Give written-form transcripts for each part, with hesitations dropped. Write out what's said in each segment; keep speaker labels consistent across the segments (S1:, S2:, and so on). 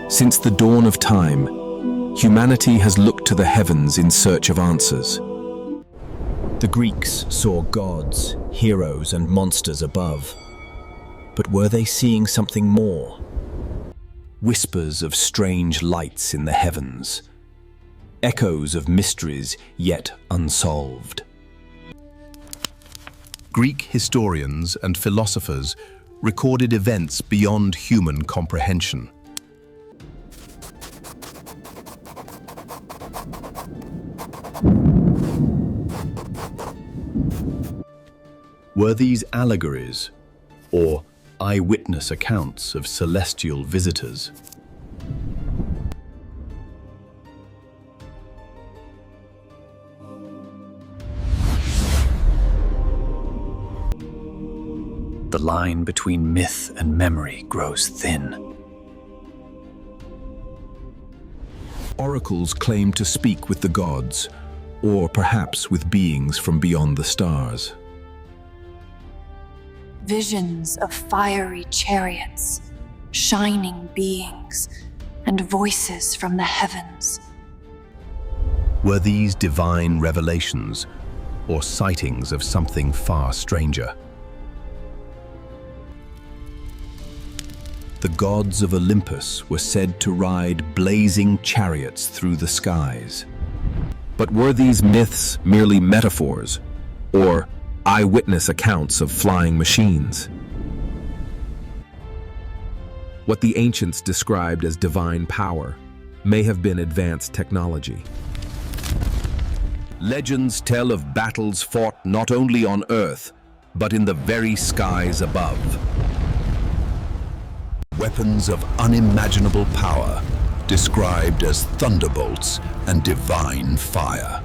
S1: Since the dawn of time, humanity has looked to the heavens in search of answers. The Greeks saw gods, heroes, and monsters above. But were they seeing something more? Whispers of strange lights in the heavens. Echoes of mysteries yet unsolved.
S2: Greek historians and philosophers recorded events beyond human comprehension. Were these allegories or eyewitness accounts of celestial visitors?
S3: The line between myth and memory grows thin.
S1: Oracles claim to speak with the gods, or perhaps with beings from beyond the stars.
S4: Visions of fiery chariots, shining beings, and voices from the heavens.
S2: Were these divine revelations or sightings of something far stranger? The gods of Olympus were said to ride blazing chariots through the skies.
S1: But were these myths merely metaphors, or eyewitness accounts of flying machines? What the ancients described as divine power may have been advanced technology. Legends tell of battles fought not only on Earth, but in the very skies above.
S2: Weapons of unimaginable power, described as thunderbolts and divine fire.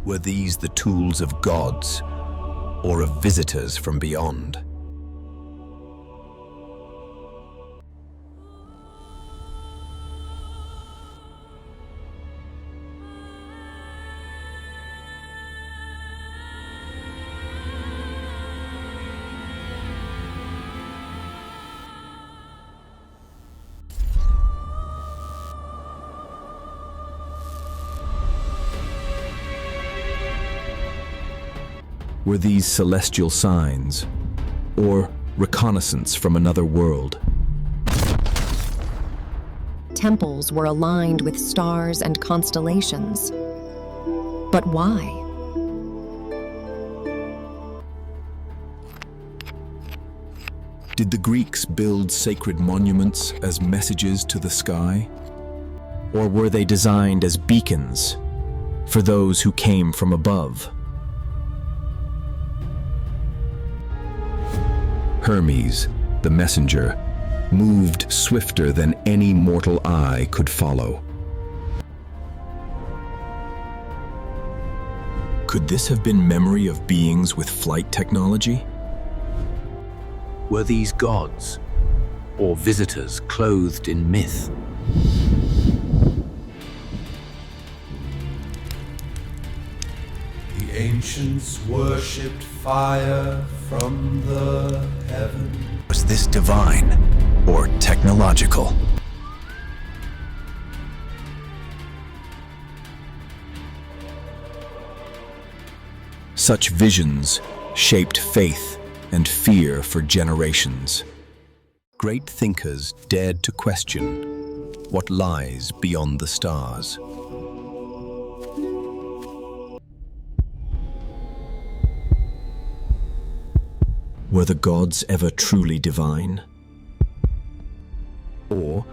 S2: Were these the tools of gods or of visitors from beyond?
S1: Were these celestial signs, or reconnaissance from another world?
S5: Temples were aligned with stars and constellations. But why?
S1: Did the Greeks build sacred monuments as messages to the sky? Or were they designed as beacons for those who came from above? Hermes, the messenger, moved swifter than any mortal eye could follow. Could this have been memory of beings with flight technology?
S3: Were these gods or visitors clothed in myth?
S6: The ancients worshipped fire from the heaven.
S3: Was this divine or technological?
S1: Such visions shaped faith and fear for generations.
S2: Great thinkers dared to question what lies beyond the stars.
S1: Were the gods ever truly divine?
S2: Or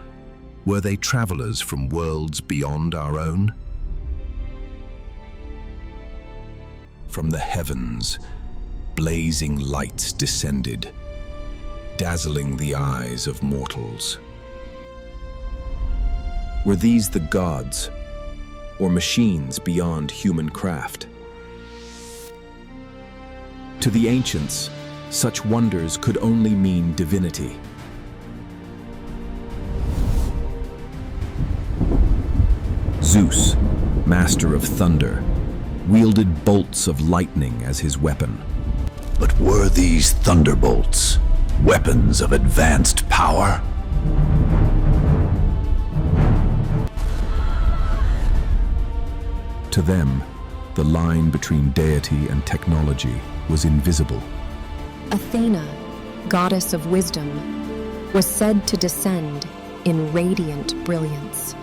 S2: were they travelers from worlds beyond our own? From the heavens, blazing lights descended, dazzling the eyes of mortals.
S1: Were these the gods, or machines beyond human craft? To the ancients, such wonders could only mean divinity. Zeus, master of thunder, wielded bolts of lightning as his weapon.
S3: But were these thunderbolts weapons of advanced power?
S1: To them, the line between deity and technology was invisible.
S5: Athena, goddess of wisdom, was said to descend in radiant brilliance.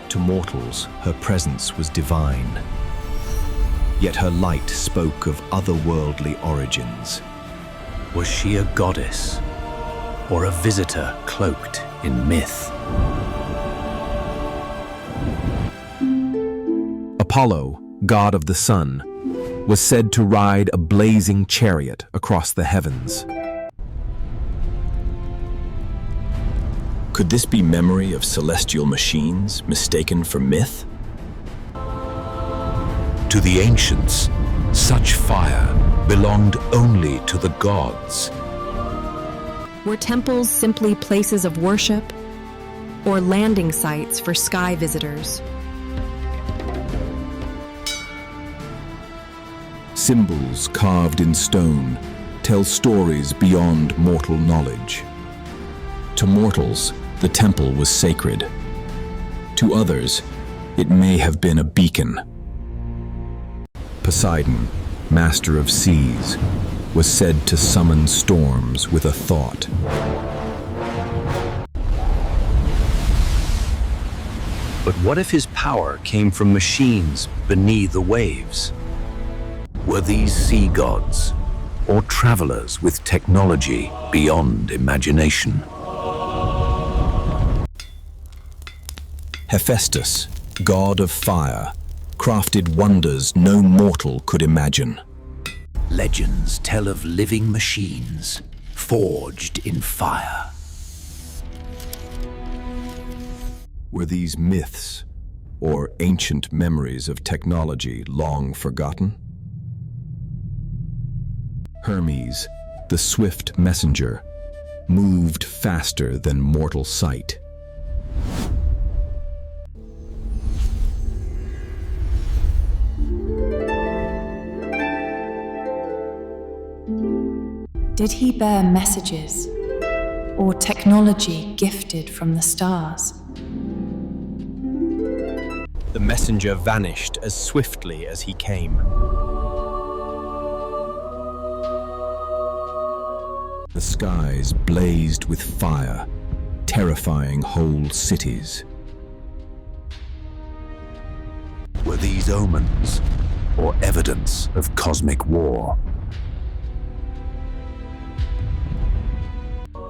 S1: To mortals, her presence was divine. Yet her light spoke of otherworldly origins.
S3: Was she a goddess or a visitor cloaked in myth?
S1: Apollo, god of the sun, was said to ride a blazing chariot across the heavens. Could this be memory of celestial machines mistaken for myth?
S2: To the ancients, such fire belonged only to the gods.
S5: Were temples simply places of worship or landing sites for sky visitors?
S1: Symbols carved in stone tell stories beyond mortal knowledge. To mortals, the temple was sacred. To others, it may have been a beacon. Poseidon, master of seas, was said to summon storms with a thought.
S3: But what if his power came from machines beneath the waves?
S2: Were these sea gods or travelers with technology beyond imagination?
S1: Hephaestus, god of fire, crafted wonders no mortal could imagine.
S2: Legends tell of living machines forged in fire.
S1: Were these myths or ancient memories of technology long forgotten? Hermes, the swift messenger, moved faster than mortal sight.
S4: Did he bear messages or technology gifted from the stars?
S1: The messenger vanished as swiftly as he came. The skies blazed with fire, terrifying whole cities.
S2: Were these omens or evidence of cosmic war?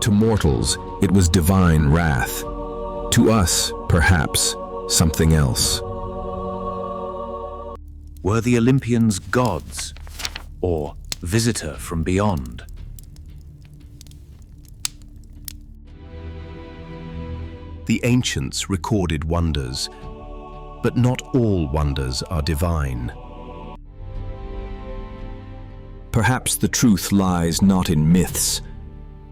S1: To mortals, it was divine wrath. To us, perhaps, something else.
S3: Were the Olympians gods or visitor from beyond?
S1: The ancients recorded wonders, but not all wonders are divine. Perhaps the truth lies not in myths,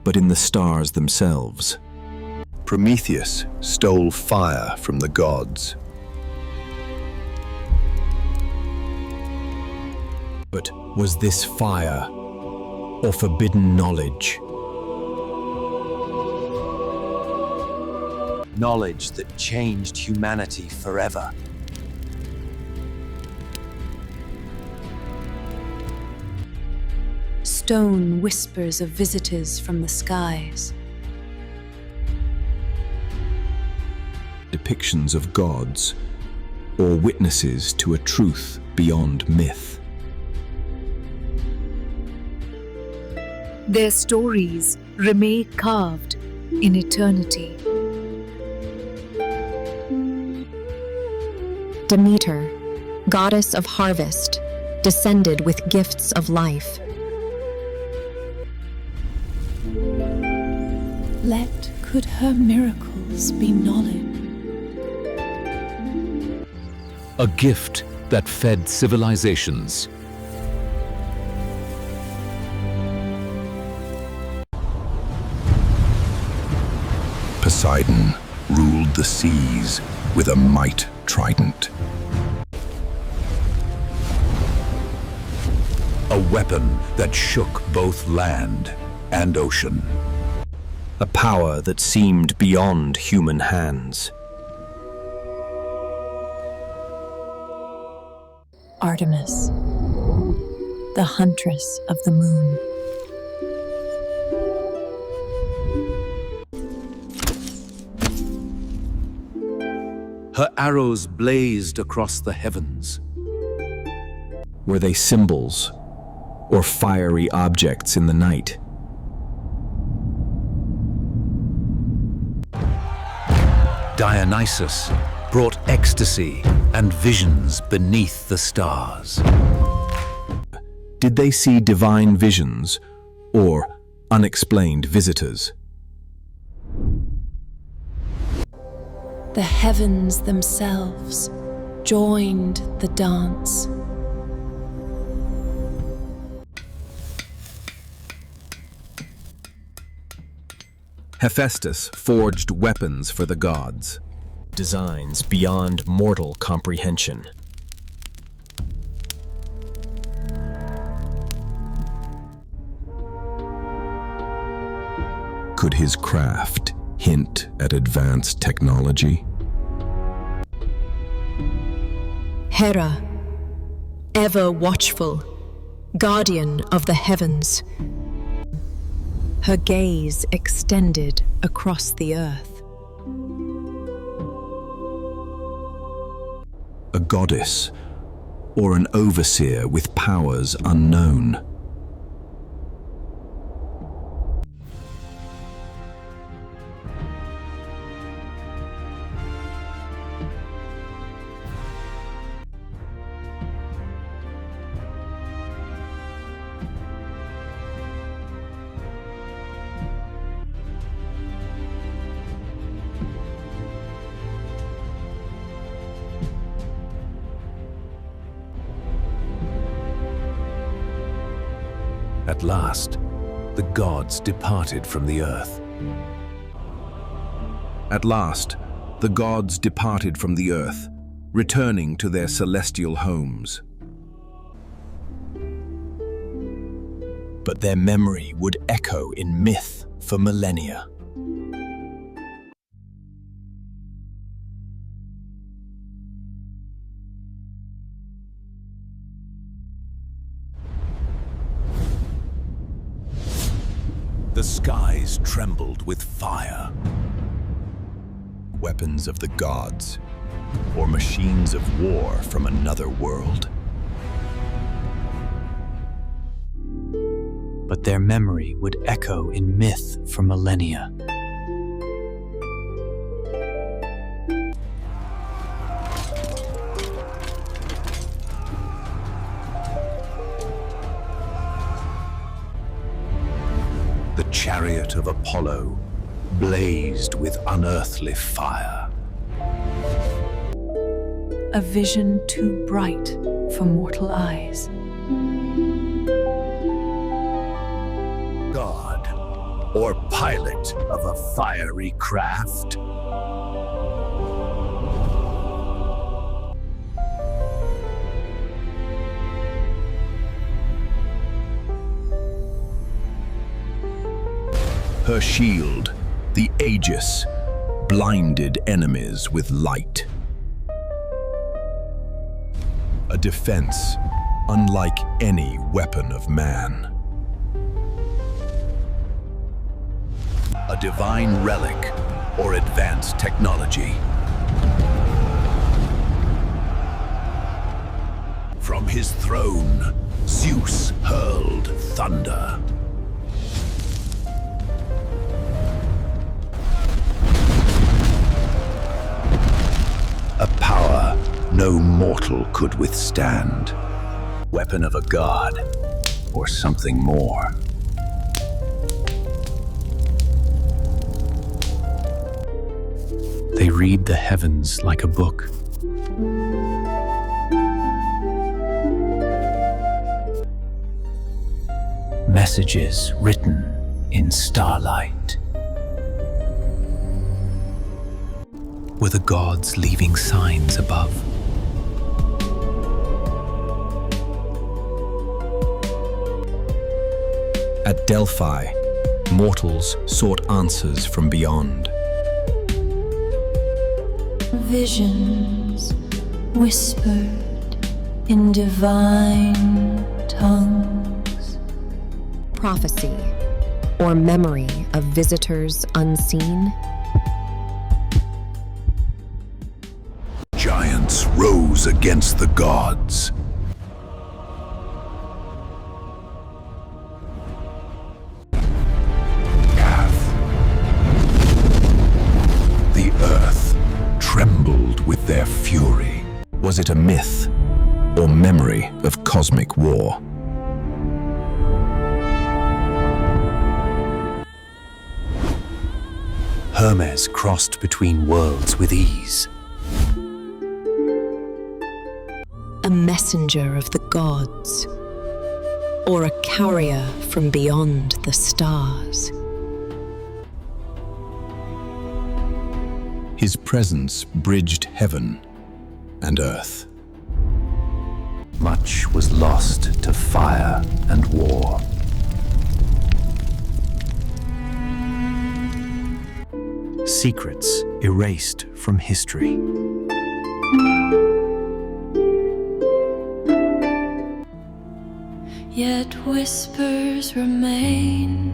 S1: but in the stars themselves. Prometheus stole fire from the gods. But was this fire or forbidden knowledge?
S3: Knowledge that changed humanity forever.
S4: Stone whispers of visitors from the skies.
S1: Depictions of gods, or witnesses to a truth beyond myth.
S7: Their stories remain carved in eternity.
S5: Demeter, goddess of harvest, descended with gifts of life.
S4: Let could her miracles be knowledge?
S2: A gift that fed civilizations. Poseidon ruled the seas with a might trident. A weapon that shook both land and ocean.
S1: A power that seemed beyond human hands.
S4: Artemis, the huntress of the moon.
S3: Her arrows blazed across the heavens.
S1: Were they symbols or fiery objects in the night?
S3: Dionysus brought ecstasy and visions beneath the stars.
S1: Did they see divine visions or unexplained visitors?
S4: The heavens themselves joined the dance.
S1: Hephaestus forged weapons for the gods, designs beyond mortal comprehension.
S2: Could his craft hint at advanced technology?
S5: Hera, ever watchful, guardian of the heavens. Her gaze extended across the earth.
S2: A goddess or an overseer with powers unknown?
S3: At last, the gods departed from the earth.
S1: At last, the gods departed from the earth, returning to their celestial homes. But their memory would echo in myth for millennia.
S3: The skies trembled with fire.
S2: Weapons of the gods, or machines of war from another world?
S3: But their memory would echo in myth for millennia. The chariot of Apollo blazed with unearthly fire.
S4: A vision too bright for mortal eyes.
S3: God, or pilot of a fiery craft.
S2: Her shield, the Aegis, blinded enemies with light. A defense unlike any weapon of man. A divine relic or advanced technology. From his throne, Zeus hurled thunder. A power no mortal could withstand. Weapon of a god, or something more.
S3: They read the heavens like a book. Messages written in starlight. Were the gods leaving signs above?
S1: At Delphi, mortals sought answers from beyond.
S4: Visions whispered in divine tongues.
S5: Prophecy or memory of visitors unseen.
S2: Giants rose against the gods. The earth trembled with their fury.
S1: Was it a myth or memory of cosmic war?
S3: Hermes crossed between worlds with ease.
S5: A messenger of the gods, or a carrier from beyond the stars.
S1: His presence bridged heaven and earth.
S3: Much was lost to fire and war. Secrets erased from history.
S4: Yet whispers remain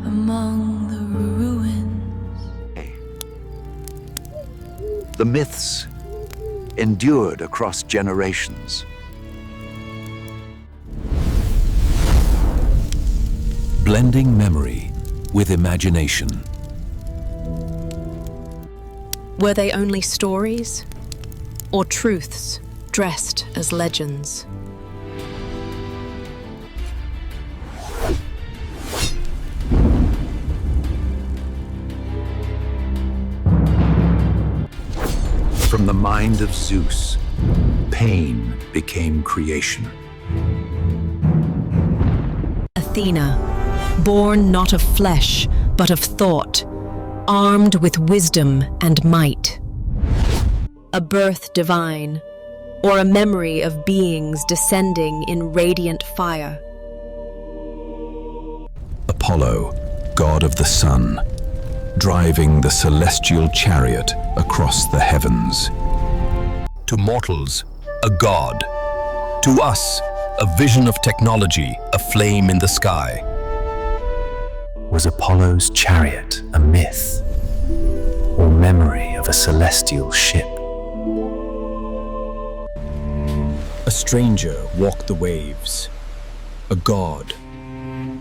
S4: among the ruins.
S8: The myths endured across generations.
S3: Blending memory with imagination.
S5: Were they only stories, or truths dressed as legends?
S3: From the mind of Zeus, pain became creation.
S5: Athena, born not of flesh, but of thought, armed with wisdom and might. A birth divine, or a memory of beings descending in radiant fire.
S1: Apollo, god of the sun, driving the celestial chariot across the heavens.
S2: To mortals, a god. To us, a vision of technology, a flame in the sky.
S3: Was Apollo's chariot a myth, or memory of a celestial ship?
S1: A stranger walked the waves, a god,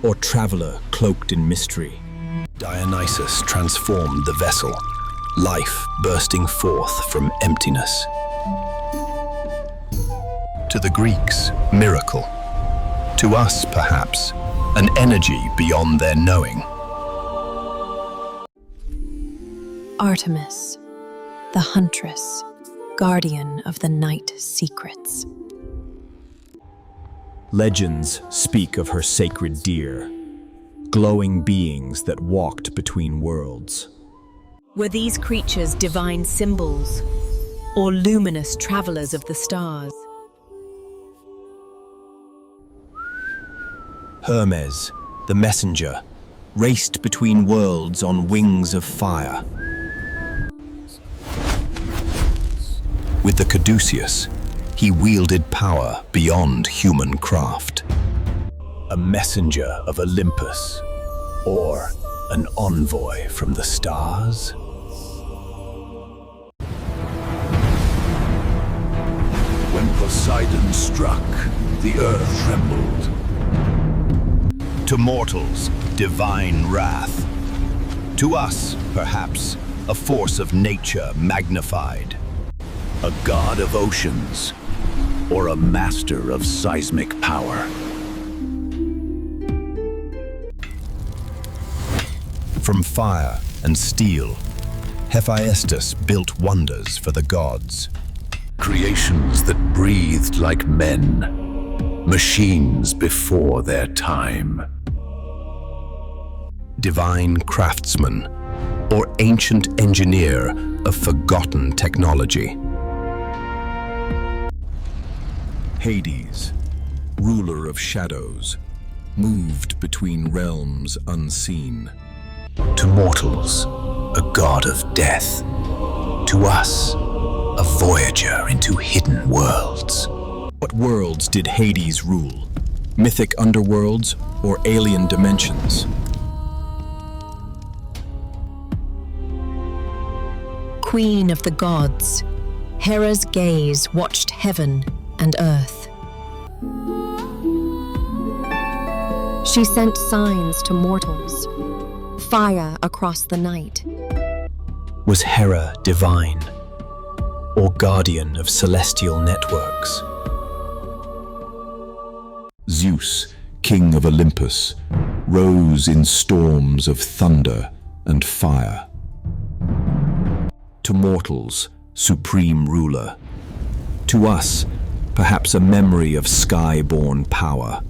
S1: or traveler cloaked in mystery.
S2: Dionysus transformed the vessel, life bursting forth from emptiness. To the Greeks, miracle. To us, perhaps, an energy beyond their knowing.
S4: Artemis, the huntress, guardian of the night secrets.
S1: Legends speak of her sacred deer, glowing beings that walked between worlds.
S5: Were these creatures divine symbols, or luminous travelers of the stars?
S1: Hermes, the messenger, raced between worlds on wings of fire.
S2: With the caduceus, he wielded power beyond human craft.
S1: A messenger of Olympus, or an envoy from the stars?
S2: When Poseidon struck, the earth trembled. To mortals, divine wrath. To us, perhaps, a force of nature magnified. A god of oceans, or a master of seismic power. From fire and steel, Hephaestus built wonders for the gods. Creations that breathed like men, machines before their time. Divine craftsman, or ancient engineer of forgotten technology.
S1: Hades, ruler of shadows, moved between realms unseen.
S3: To mortals, a god of death. To us, a voyager into hidden worlds.
S1: What worlds did Hades rule? Mythic underworlds or alien dimensions?
S5: Queen of the gods, Hera's gaze watched heaven and earth. She sent signs to mortals, fire across the night.
S3: Was Hera divine, or guardian of celestial networks?
S2: Zeus, king of Olympus, rose in storms of thunder and fire.
S1: To mortals, supreme ruler. To us, perhaps a memory of sky-born power.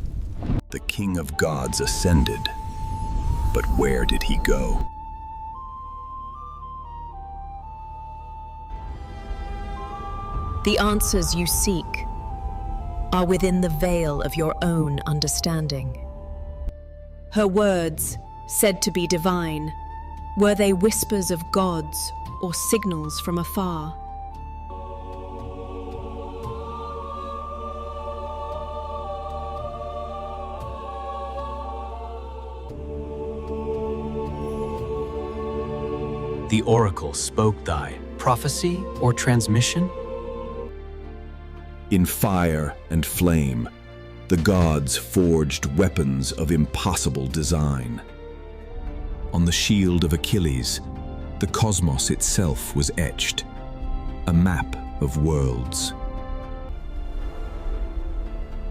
S1: The king of gods ascended, but where did he go?
S5: The answers you seek are within the veil of your own understanding. Her words, said to be divine, were they whispers of gods or signals from afar?
S3: The oracle spoke thy prophecy or transmission?
S1: In fire and flame, the gods forged weapons of impossible design. On the shield of Achilles, the cosmos itself was etched, a map of worlds.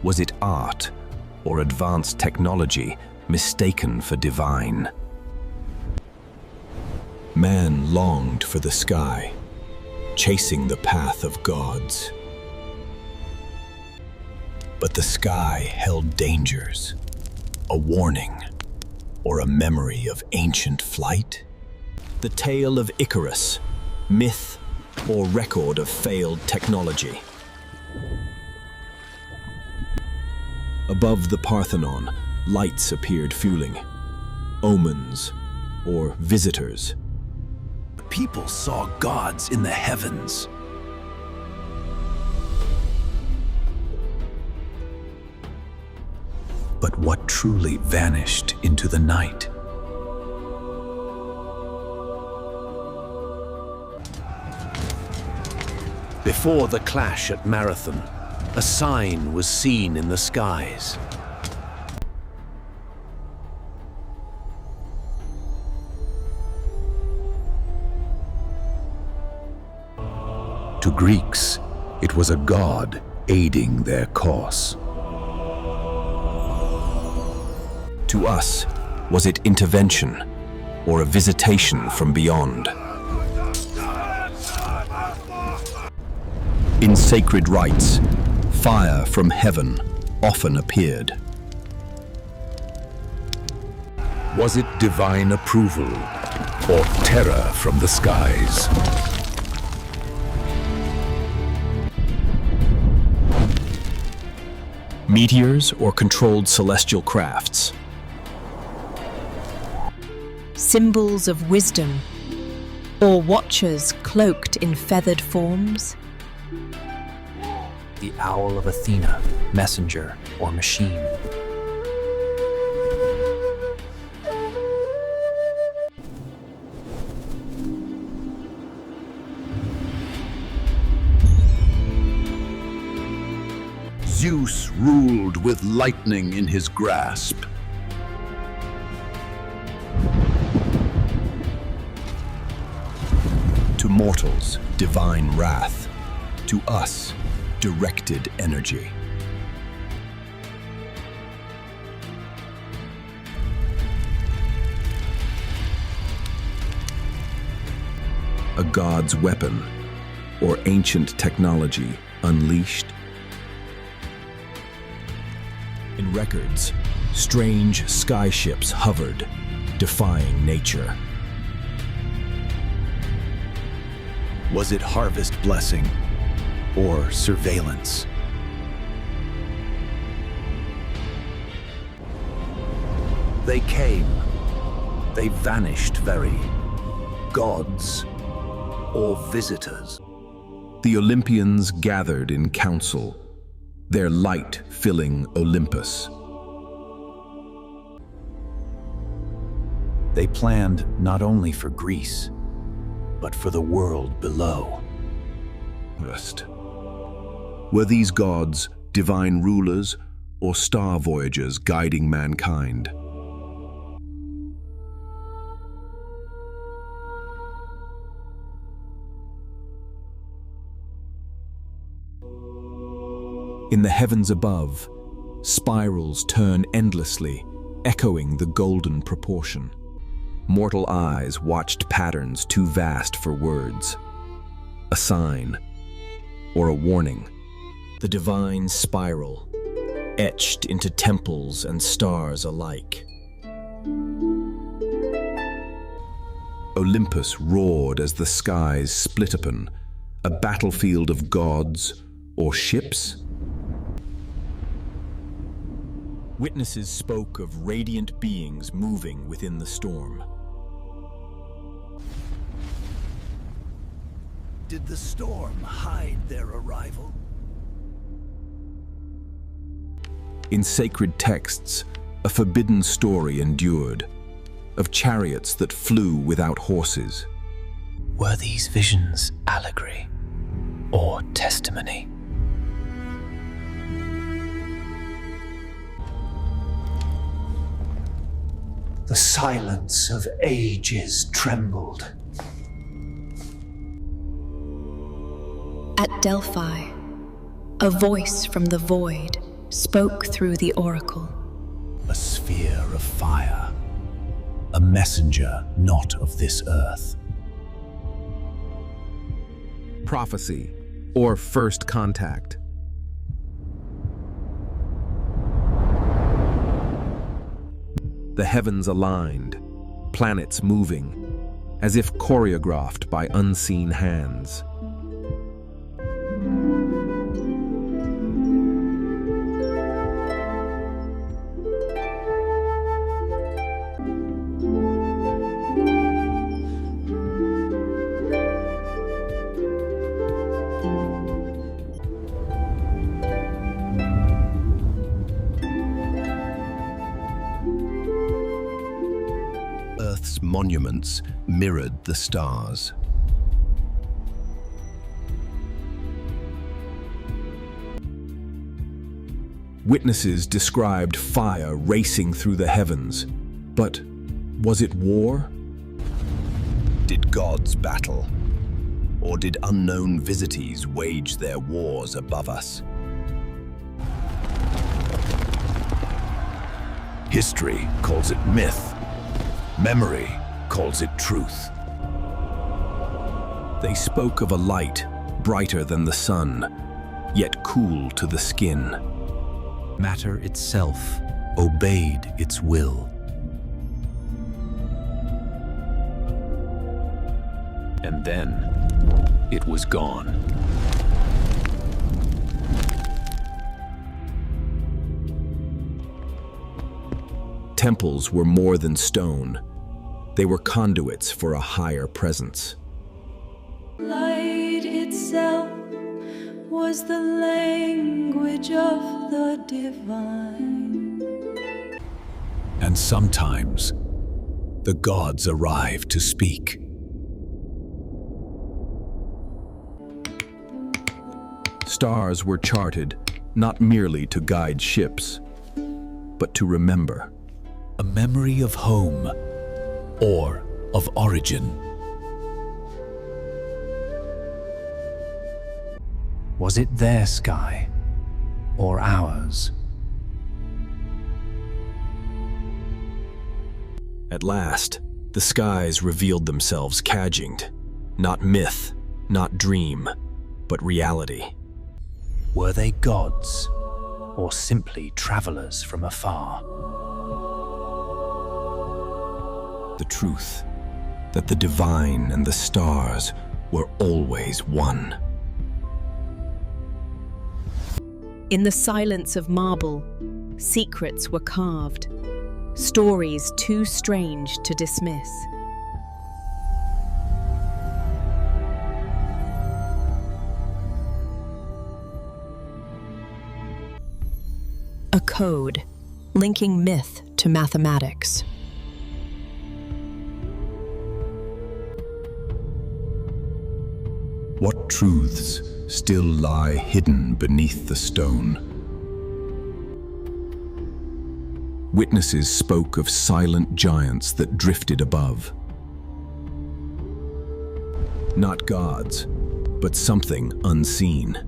S1: Was it art or advanced technology mistaken for divine? Man longed for the sky, chasing the path of gods. But the sky held dangers, a warning, or a memory of ancient flight? The tale of Icarus, myth or record of failed technology. Above the Parthenon, lights appeared fueling, omens or visitors.
S2: People saw gods in the heavens. But what truly vanished into the night?
S9: Before the clash at Marathon, a sign was seen in the skies.
S2: To Greeks, it was a god aiding their cause.
S1: To us, was it intervention or a visitation from beyond? In sacred rites, fire from heaven often appeared.
S2: Was it divine approval or terror from the skies?
S1: Meteors or controlled celestial crafts?
S5: Symbols of wisdom, or watchers cloaked in feathered forms?
S3: The owl of Athena, messenger or machine?
S2: Zeus ruled with lightning in his grasp.
S1: To mortals, divine wrath. To us, directed energy. A god's weapon or ancient technology unleashed? In records, strange skyships hovered, defying nature.
S9: Was it harvest blessing or surveillance? They came, they vanished very. Gods or visitors?
S1: The Olympians gathered in council, their light filling Olympus.
S3: They planned not only for Greece, but for the world below.
S1: First, were these gods divine rulers or star voyagers guiding mankind? In the heavens above, spirals turn endlessly, echoing the golden proportion. Mortal eyes watched patterns too vast for words. A sign, or a warning. The divine spiral, etched into temples and stars alike. Olympus roared as the skies split open, a battlefield of gods or ships. Witnesses spoke of radiant beings moving within the storm.
S2: Did the storm hide their arrival?
S1: In sacred texts, a forbidden story endured, of chariots that flew without horses.
S3: Were these visions allegory or testimony?
S10: The silence of ages trembled.
S4: At Delphi, a voice from the void spoke through the oracle.
S3: A sphere of fire, a messenger not of this earth.
S1: Prophecy, or first contact. The heavens aligned, planets moving, as if choreographed by unseen hands. Earth's monuments mirrored the stars. Witnesses described fire racing through the heavens, but was it war? Did gods battle? Or did unknown visities wage their wars above us?
S2: History calls it myth. Memory calls it truth.
S1: They spoke of a light brighter than the sun, yet cool to the skin.
S3: Matter itself obeyed its will.
S9: And then it was gone.
S1: Temples were more than stone. They were conduits for a higher presence.
S11: Light itself was the language of the divine.
S2: And sometimes the gods arrive to speak.
S1: Stars were charted not merely to guide ships, but to remember.
S2: A memory of home or of origin.
S3: Was it their sky or ours?
S1: At last, the skies revealed themselves cadginged. Not myth, not dream, but reality.
S3: Were they gods or simply travelers from afar?
S1: The truth that the divine and the stars were always one.
S5: In the silence of marble, secrets were carved, stories too strange to dismiss. a code linking myth to mathematics.
S2: What truths still lie hidden beneath the stone? Witnesses spoke of silent giants that drifted above. Not gods, but something unseen.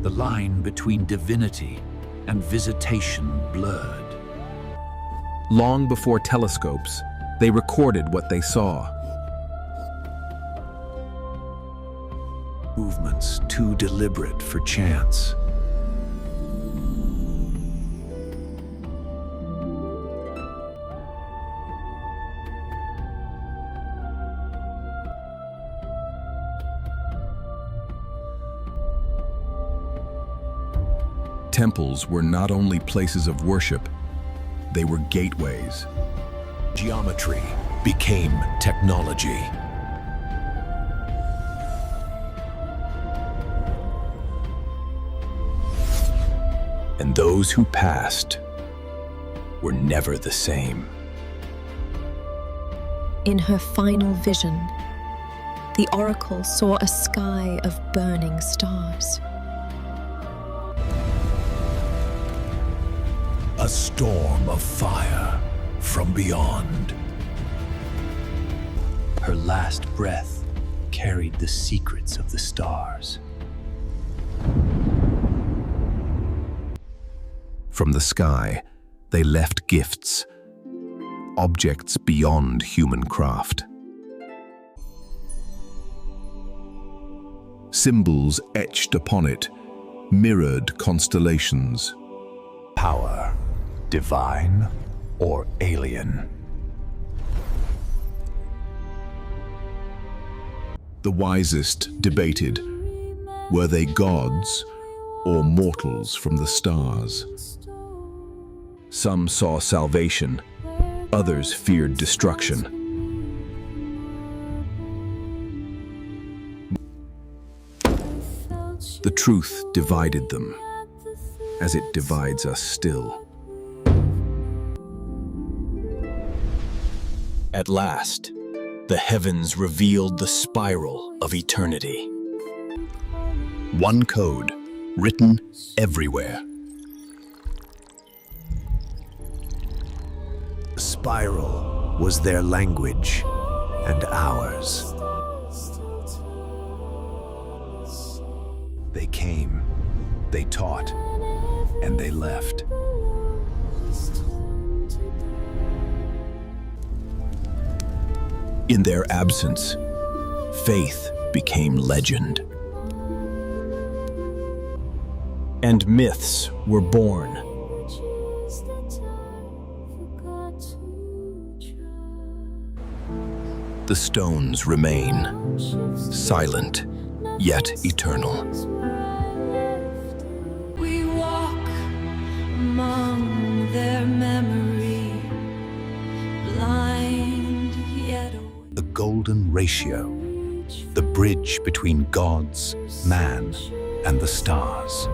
S9: The line between divinity and visitation blurred.
S1: Long before telescopes, they recorded what they saw.
S9: Movements too deliberate for chance.
S2: Temples were not only places of worship, they were gateways.
S9: Geometry became technology.
S2: And those who passed were never the same.
S5: In her final vision, the oracle saw a sky of burning stars.
S9: A storm of fire from beyond.
S3: Her last breath carried the secrets of the stars.
S2: From the sky, they left gifts, objects beyond human craft. Symbols etched upon it mirrored constellations.
S3: Power, divine or alien?
S2: The wisest debated, were they gods or mortals from the stars? Some saw salvation, others feared destruction. The truth divided them, as it divides us still.
S1: At last, the heavens revealed the spiral of eternity.
S2: One code, written everywhere.
S9: The spiral was their language and ours. They came, they taught, and they left.
S2: In their absence, faith became legend.
S1: And myths were born.
S2: The stones remain, silent yet eternal.
S11: We walk among their memory, blind yet awake.
S9: The golden ratio, the bridge between gods, man, and the stars.